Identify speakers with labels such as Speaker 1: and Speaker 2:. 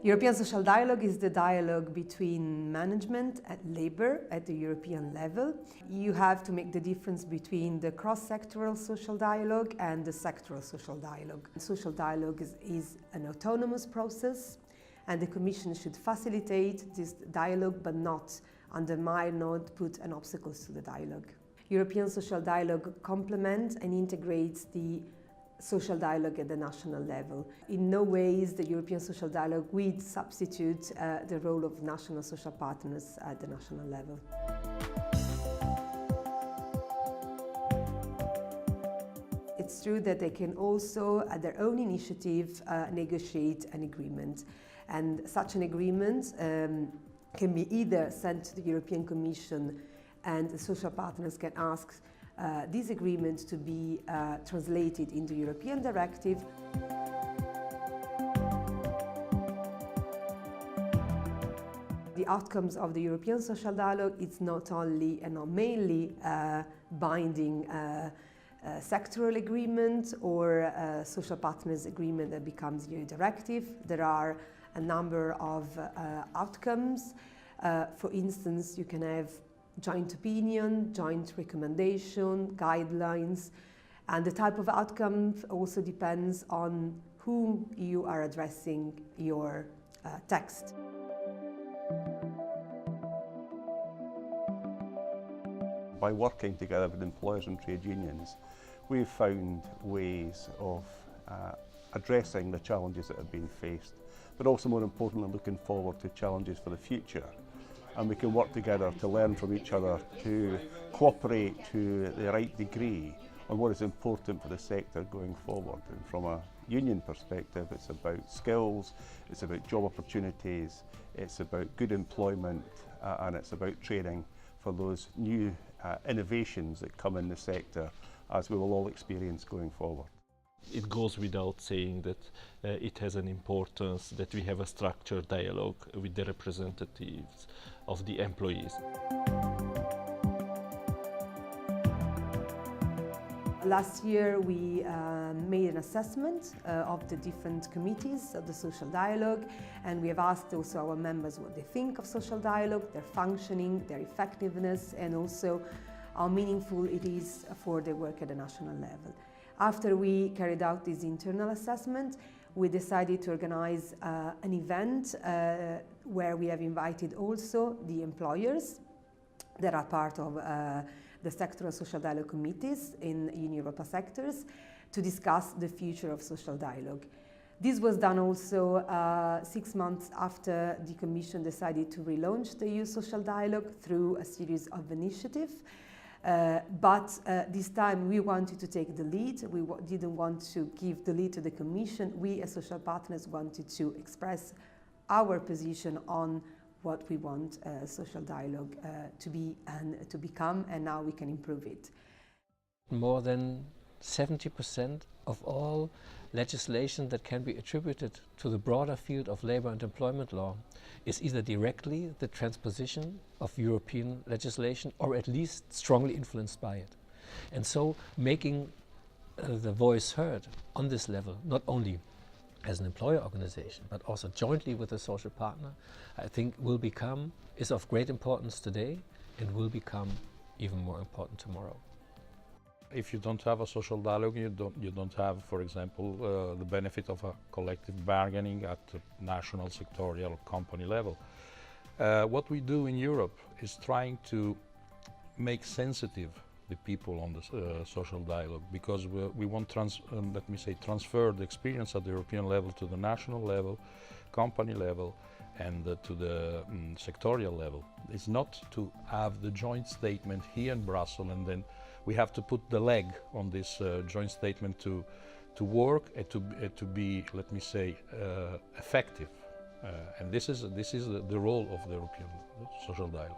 Speaker 1: European social dialogue is the dialogue between management and labour at the European level. You have to make the difference between the cross-sectoral social dialogue and the sectoral social dialogue. Social dialogue is an autonomous process, and the Commission should facilitate this dialogue but not undermine or put an obstacles to the dialogue. European social dialogue complements and integrates the social dialogue at the national level. In no way is the European social dialogue will substitute the role of national social partners at the national level. It's true that they can also, at their own initiative, negotiate an agreement. And such an agreement can be either sent to the European Commission, and the social partners can ask this agreement to be translated into European directive. The outcomes of the European social dialogue is not only and not mainly binding sectoral agreement or social partners agreement that becomes a directive. There are a number of outcomes. For instance, you can have joint opinion, joint recommendation, guidelines, and the type of outcome also depends on whom you are addressing your text.
Speaker 2: By working together with employers and trade unions, we've found ways of addressing the challenges that have been faced, but also more importantly looking forward to challenges for the future. And we can work together to learn from each other, to cooperate to the right degree on what is important for the sector going forward. And from a union perspective, it's about skills, it's about job opportunities, it's about good employment, and it's about training for those new innovations that come in the sector, as we will all experience going forward.
Speaker 3: It goes without saying that it has an importance that we have a structured dialogue with the representatives of the employees.
Speaker 1: Last year we made an assessment of the different committees of the social dialogue, and we have asked also our members what they think of social dialogue, their functioning, their effectiveness, and also how meaningful it is for their work at the national level. After we carried out this internal assessment, we decided to organize an event where we have invited also the employers that are part of the sectoral social dialogue committees in Europa sectors to discuss the future of social dialogue. This was done also 6 months after the Commission decided to relaunch the EU social dialogue through a series of initiatives. But this time we wanted to take the lead. We didn't want to give the lead to the Commission. We as social partners wanted to express our position on what we want social dialogue to be and to become, and now we can improve it.
Speaker 4: More than 70% of all legislation that can be attributed to the broader field of labor and employment law is either directly the transposition of European legislation or at least strongly influenced by it. And so making the voice heard on this level, not only as an employer organization, but also jointly with a social partner, I think is of great importance today and will become even more important tomorrow.
Speaker 5: If you don't have a social dialogue, you don't have, for example, the benefit of a collective bargaining at the national, sectorial, company level. What we do in Europe is trying to make sensitive the people on the social dialogue, because we want transfer the experience at the European level to the national level, company level, and to the sectorial level. It's not to have the joint statement here in Brussels and then we have to put the leg on this joint statement to work and to be, let me say, effective. And this is the role of the European social dialogue.